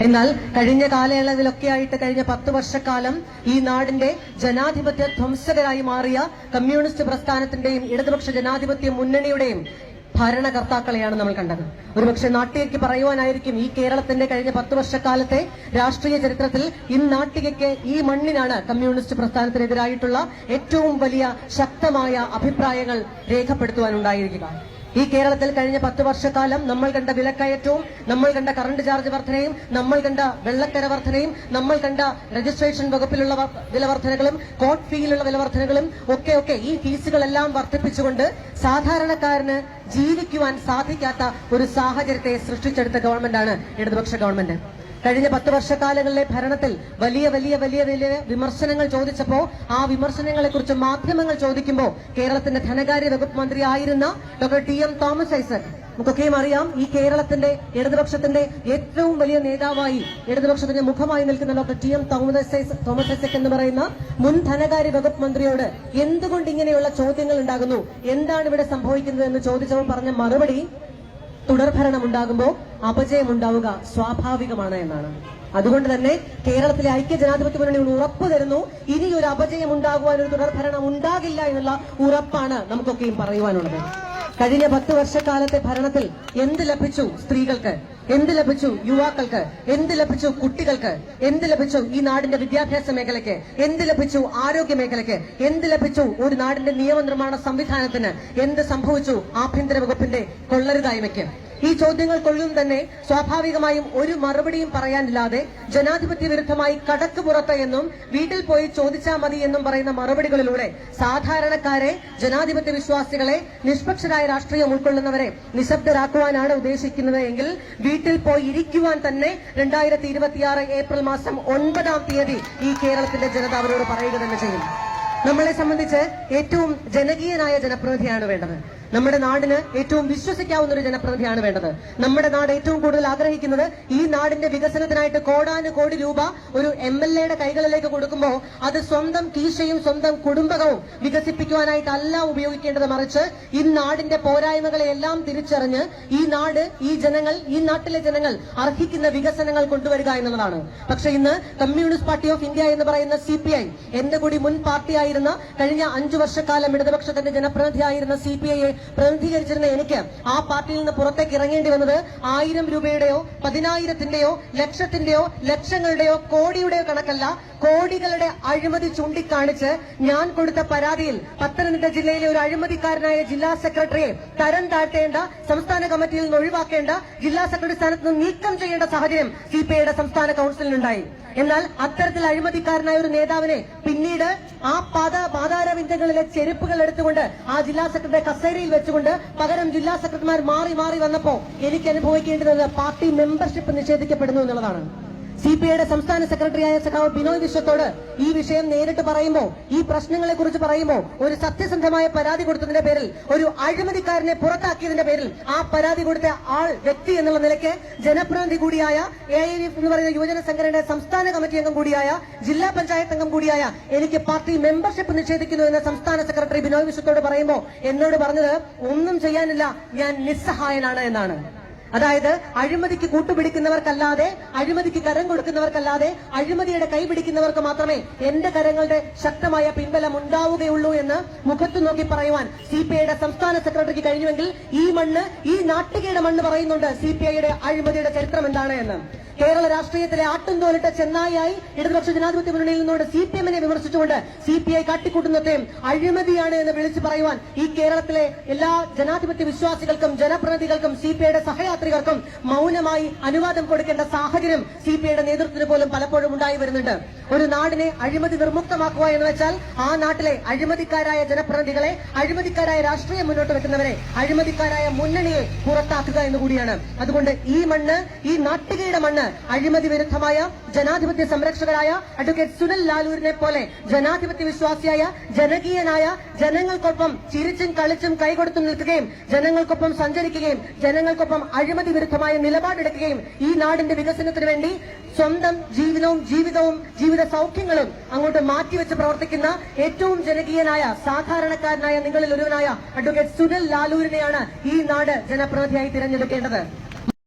എന്നാൽ കഴിഞ്ഞ കാലയളവിലൊക്കെ ആയിട്ട് കഴിഞ്ഞ 10 വർഷക്കാലം ഈ നാടിന്റെ ജനാധിപത്യ ധ്വംസകരായി മാറിയ കമ്മ്യൂണിസ്റ്റ് പ്രസ്ഥാനത്തിന്റെയും ഇടതുപക്ഷ ജനാധിപത്യ മുന്നണിയുടെയും ഭരണകർത്താക്കളെയാണ് നമ്മൾ കണ്ടത്. ഒരുപക്ഷെ നാട്ടികയ്ക്ക് പറയുവാനായിരിക്കും ഈ കേരളത്തിന്റെ കഴിഞ്ഞ 10 വർഷക്കാലത്തെ രാഷ്ട്രീയ ചരിത്രത്തിൽ നാട്ടികയ്ക്ക് ഈ മണ്ണിനാണ് കമ്മ്യൂണിസ്റ്റ് പ്രസ്ഥാനത്തിനെതിരായിട്ടുള്ള ഏറ്റവും വലിയ ശക്തമായ അഭിപ്രായങ്ങൾ രേഖപ്പെടുത്തുവാനുണ്ടായിരിക്കുക. ഈ കേരളത്തിൽ കഴിഞ്ഞ 10 വർഷക്കാലം നമ്മൾ കണ്ട വിലക്കയറ്റവും, നമ്മൾ കണ്ട കറണ്ട് ചാർജ് വർധനയും, നമ്മൾ കണ്ട വെള്ളക്കര വർധനയും, നമ്മൾ കണ്ട രജിസ്ട്രേഷൻ വകുപ്പിലുള്ള വിലവർധനകളും, കോർട്ട് ഫീയിലുള്ള വിലവർധനകളും ഒക്കെ ഈ ഫീസുകളെല്ലാം വർദ്ധിപ്പിച്ചുകൊണ്ട് സാധാരണക്കാരന് ജീവിക്കുവാൻ സാധിക്കാത്ത ഒരു സാഹചര്യത്തെ സൃഷ്ടിച്ചെടുത്ത ഗവൺമെന്റാണ് ഇടതുപക്ഷ ഗവൺമെന്റ്. കഴിഞ്ഞ 10 വർഷക്കാലങ്ങളിലെ ഭരണത്തിൽ വലിയ വലിയ വലിയ വലിയ വിമർശനങ്ങൾ ചോദിച്ചപ്പോൾ ആ വിമർശനങ്ങളെ കുറിച്ച് മാധ്യമങ്ങൾ ചോദിക്കുമ്പോൾ കേരളത്തിന്റെ ധനകാര്യ വകുപ്പ് മന്ത്രി ആയിരുന്ന ഡോക്ടർ ടി.എം. തോമസ് ഐസക്, നമുക്കൊക്കെയും അറിയാം, ഈ കേരളത്തിന്റെ ഇടതുപക്ഷത്തിന്റെ ഏറ്റവും വലിയ നേതാവായി ഇടതുപക്ഷത്തിന്റെ മുഖമായി നിൽക്കുന്ന ഡോക്ടർ ടി.എം. തോമസ് ഐസക് എന്ന് പറയുന്ന മുൻ ധനകാര്യ വകുപ്പ് മന്ത്രിയോട് എന്തുകൊണ്ട് ഇങ്ങനെയുള്ള ചോദ്യങ്ങൾ ഉണ്ടാകുന്നു, എന്താണ് ഇവിടെ സംഭവിക്കുന്നത് എന്ന് ചോദിച്ചപ്പോൾ പറഞ്ഞ മറുപടി, തുടർഭരണം ഉണ്ടാകുമ്പോൾ അപജയം ഉണ്ടാവുക സ്വാഭാവികമാണ് എന്നാണ്. അതുകൊണ്ട് തന്നെ കേരളത്തിലെ ഐക്യ ജനാധിപത്യ മുന്നണി ഉറപ്പു തരുന്നു, ഇനി ഒരു അപജയം ഉണ്ടാകുവാൻ, ഒരു തുടർഭരണം ഉണ്ടാകില്ല എന്നുള്ള ഉറപ്പാണ് നമുക്കൊക്കെയും പറയുവാനുള്ളത്. കഴിഞ്ഞ 10 വർഷക്കാലത്തെ ഭരണത്തിൽ എന്ത് ലഭിച്ചു സ്ത്രീകൾക്ക്, എന്ത് ലഭിച്ചു യുവാക്കൾക്ക്, എന്ത് ലഭിച്ചു കുട്ടികൾക്ക്, എന്ത് ലഭിച്ചു ഈ നാടിന്റെ വിദ്യാഭ്യാസ മേഖലയ്ക്ക്, എന്ത് ലഭിച്ചു ആരോഗ്യ മേഖലയ്ക്ക്, എന്ത് ലഭിച്ചു ഒരു നാടിന്റെ നിയമനിർമ്മാണ സംവിധാനത്തിന്, എന്ത് സംഭവിച്ചു ആഭ്യന്തര വകുപ്പിന്റെ കൊള്ളരുതായ്മയ്ക്ക്? ഈ ചോദ്യങ്ങൾക്കൊള്ളും തന്നെ സ്വാഭാവികമായും ഒരു മറുപടിയും പറയാനില്ലാതെ ജനാധിപത്യ വിരുദ്ധമായി കടക്ക് പുറത്ത് എന്നും വീട്ടിൽ പോയി ചോദിച്ചാൽ മതി എന്നും പറയുന്ന മറുപടികളിലൂടെ സാധാരണക്കാരെ, ജനാധിപത്യ വിശ്വാസികളെ, നിഷ്പക്ഷരായ രാഷ്ട്രീയം ഉൾക്കൊള്ളുന്നവരെ നിശബ്ദരാക്കുവാനാണ് ഉദ്ദേശിക്കുന്നത് എങ്കിൽ വീട്ടിൽ പോയി ഇരിക്കുവാൻ തന്നെ 2026 ഏപ്രിൽ മാസം 9-ാം തീയതി ഈ കേരളത്തിന്റെ ജനത അവരോട് പറയുക തന്നെ ചെയ്യും. നമ്മളെ സംബന്ധിച്ച് ഏറ്റവും ജനകീയനായ ജനപ്രതിനിധിയാണ് വേണ്ടത്. നമ്മുടെ നാടിന് ഏറ്റവും വിശ്വസിക്കാവുന്ന ഒരു ജനപ്രതിനിധിയാണ് വേണ്ടത്. നമ്മുടെ നാട് ഏറ്റവും കൂടുതൽ ആഗ്രഹിക്കുന്നത് ഈ നാടിന്റെ വികസനത്തിനായിട്ട് കോടാനുകോടി രൂപ ഒരു MLA-യുടെ കൈകളിലേക്ക് കൊടുക്കുമ്പോൾ അത് സ്വന്തം കീശയും സ്വന്തം കുടുംബവും വികസിപ്പിക്കുവാനായിട്ടല്ല ഉപയോഗിക്കേണ്ടത്, മറിച്ച് ഈ നാടിന്റെ പോരായ്മകളെ എല്ലാം തിരിച്ചറിഞ്ഞ് ഈ നാട്, ഈ ജനങ്ങൾ, ഈ നാട്ടിലെ ജനങ്ങൾ അർഹിക്കുന്ന വികസനങ്ങൾ കൊണ്ടുവരിക എന്നുള്ളതാണ്. പക്ഷെ ഇന്ന് കമ്മ്യൂണിസ്റ്റ് പാർട്ടി ഓഫ് ഇന്ത്യ എന്ന് പറയുന്ന CPI, എന്റെ കൂടി മുൻ പാർട്ടിയായിരുന്ന, കഴിഞ്ഞ 5 വർഷക്കാലം ഇടതുപക്ഷത്തിന്റെ ജനപ്രതിനിധിയായിരുന്ന CPI-യെ പ്രതിനിധീകരിച്ചിരുന്ന എനിക്ക് ആ പാർട്ടിയിൽ നിന്ന് പുറത്തേക്ക് ഇറങ്ങേണ്ടി വന്നത് 1000 രൂപയുടെയോ 10,000-ന്റെയോ ലക്ഷത്തിന്റെയോ ലക്ഷങ്ങളുടെയോ കോടിയുടെയോ കണക്കല്ല, കോടികളുടെ അഴിമതി ചൂണ്ടിക്കാണിച്ച് ഞാൻ കൊടുത്ത പരാതിയിൽ പത്തനംതിട്ട ജില്ലയിലെ ഒരു അഴിമതിക്കാരനായ ജില്ലാ സെക്രട്ടറിയെ തരം താഴ്ത്തേണ്ട, സംസ്ഥാന കമ്മിറ്റിയിൽ നിന്ന് ഒഴിവാക്കേണ്ട, ജില്ലാ സെക്രട്ടറി സ്ഥാനത്ത് നിന്ന് നീക്കം ചെയ്യേണ്ട സാഹചര്യം CPI-യുടെ സംസ്ഥാന കൌൺസിലിനുണ്ടായി. എന്നാൽ അത്തരത്തിൽ അഴിമതിക്കാരനായ ഒരു നേതാവിനെ പിന്നീട് ആ പാതാരവിന്ദങ്ങളിലെ ചെരുപ്പുകൾ എടുത്തുകൊണ്ട് ആ ജില്ലാ സെക്രട്ടറി കസേരയിൽ വെച്ചുകൊണ്ട് പകരം ജില്ലാ സെക്രട്ടറിമാർ മാറി മാറി വന്നപ്പോ എനിക്ക് അനുഭവിക്കേണ്ടത് പാർട്ടി മെമ്പർഷിപ്പ് നിഷേധിക്കപ്പെടുന്നു എന്നുള്ളതാണ്. CPI-യുടെ സംസ്ഥാന സെക്രട്ടറിയായ സഖാവ് ബിനോയ് വിശ്വത്തോട് ഈ വിഷയം നേരിട്ട് പറയുമ്പോൾ, ഈ പ്രശ്നങ്ങളെ കുറിച്ച് പറയുമ്പോൾ, ഒരു സത്യസന്ധമായ പരാതി കൊടുത്തതിന്റെ പേരിൽ, ഒരു അഴിമതിക്കാരനെ പുറത്താക്കിയതിന്റെ പേരിൽ ആ പരാതി കൊടുത്ത വ്യക്തി എന്നുള്ള നിലയ്ക്ക് ജനപ്രതിനിധി കൂടിയായ AIVF എന്ന് പറയുന്ന യുവജന സംഘടനയുടെ സംസ്ഥാന കമ്മിറ്റി അംഗം കൂടിയായ, ജില്ലാ പഞ്ചായത്ത് അംഗം കൂടിയായ എനിക്ക് പാർട്ടി മെമ്പർഷിപ്പ് നിഷേധിക്കുന്നു എന്ന് സംസ്ഥാന സെക്രട്ടറി ബിനോയ് വിശ്വത്തോട് പറയുമ്പോൾ എന്നോട് പറഞ്ഞത് ഒന്നും ചെയ്യാനില്ല, ഞാൻ നിസ്സഹായനാണ് എന്നാണ്. അതായത് അഴിമതിക്ക് കൂട്ടുപിടിക്കുന്നവർക്കല്ലാതെ, അഴിമതിക്ക് കരം കൊടുക്കുന്നവർക്കല്ലാതെ, അഴിമതിയുടെ കൈ പിടിക്കുന്നവർക്ക് മാത്രമേ എന്റെ കരങ്ങളുടെ ശക്തമായ പിൻബലം ഉണ്ടാവുകയുള്ളൂ എന്ന് മുഖത്തു നോക്കി പറയുവാൻ CPI-യുടെ സംസ്ഥാന സെക്രട്ടറിക്ക് കഴിഞ്ഞുവെങ്കിൽ ഈ മണ്ണ്, ഈ നാട്ടികയുടെ മണ്ണ് പറയുന്നുണ്ട് CPI-യുടെ അഴിമതിയുടെ ചരിത്രം എന്താണ് എന്ന്. കേരള രാഷ്ട്രീയത്തിലെ ആട്ടും തോലിട്ട ചെന്നായി ഇടതുപക്ഷ ജനാധിപത്യ മുന്നണിയിൽ നിന്നുകൊണ്ട് CPM-നെ വിമർശിച്ചുകൊണ്ട് CPI കാട്ടിക്കൂട്ടുന്നതെയും അഴിമതിയാണ് എന്ന് വിളിച്ചു പറയുവാൻ ഈ കേരളത്തിലെ എല്ലാ ജനാധിപത്യ വിശ്വാസികൾക്കും ജനപ്രതിനിധികൾക്കും CPI-യുടെ സഹയാത്രികർക്കും മൗനമായി അനുവാദം കൊടുക്കേണ്ട സാഹചര്യം CPI-യുടെ നേതൃത്വത്തിന് പോലും പലപ്പോഴും ഉണ്ടായി വരുന്നുണ്ട്. ഒരു നാടിനെ അഴിമതി നിർമുക്തമാക്കുക എന്ന് വെച്ചാൽ ആ നാട്ടിലെ അഴിമതിക്കാരായ ജനപ്രതിനിധികളെ, അഴിമതിക്കാരായ രാഷ്ട്രീയം മുന്നോട്ട് വെക്കുന്നവരെ, അഴിമതിക്കാരായ മുന്നണിയെ പുറത്താക്കുക എന്നുകൂടിയാണ്. അതുകൊണ്ട് ഈ മണ്ണ്, ഈ നാട്ടികയുടെ മണ്ണ് അഴിമതി വിരുദ്ധമായ, ജനാധിപത്യ സംരക്ഷകരായ അഡ്വക്കേറ്റ് സുനിൽ ലാലൂരിനെ പോലെ ജനാധിപത്യ വിശ്വാസിയായ, ജനകീയനായ, ജനങ്ങൾക്കൊപ്പം ചിരിച്ചും കളിച്ചും കൈകൊടുത്തും നിൽക്കുകയും ജനങ്ങൾക്കൊപ്പം സഞ്ചരിക്കുകയും ജനങ്ങൾക്കൊപ്പം അഴിമതി വിരുദ്ധമായ നിലപാടെടുക്കുകയും ഈ നാടിന്റെ വികസനത്തിന് വേണ്ടി സ്വന്തം ജീവിതവും ജീവിത സൗഖ്യങ്ങളും അങ്ങോട്ട് മാറ്റിവെച്ച് പ്രവർത്തിക്കുന്ന ഏറ്റവും ജനകീയനായ, സാധാരണക്കാരനായ, നിങ്ങളിൽ ഒരുവനായ അഡ്വക്കേറ്റ് സുനിൽ ലാലൂരിനെയാണ് ഈ നാട് ജനപ്രതിനിധിയായി തിരഞ്ഞെടുക്കേണ്ടത്.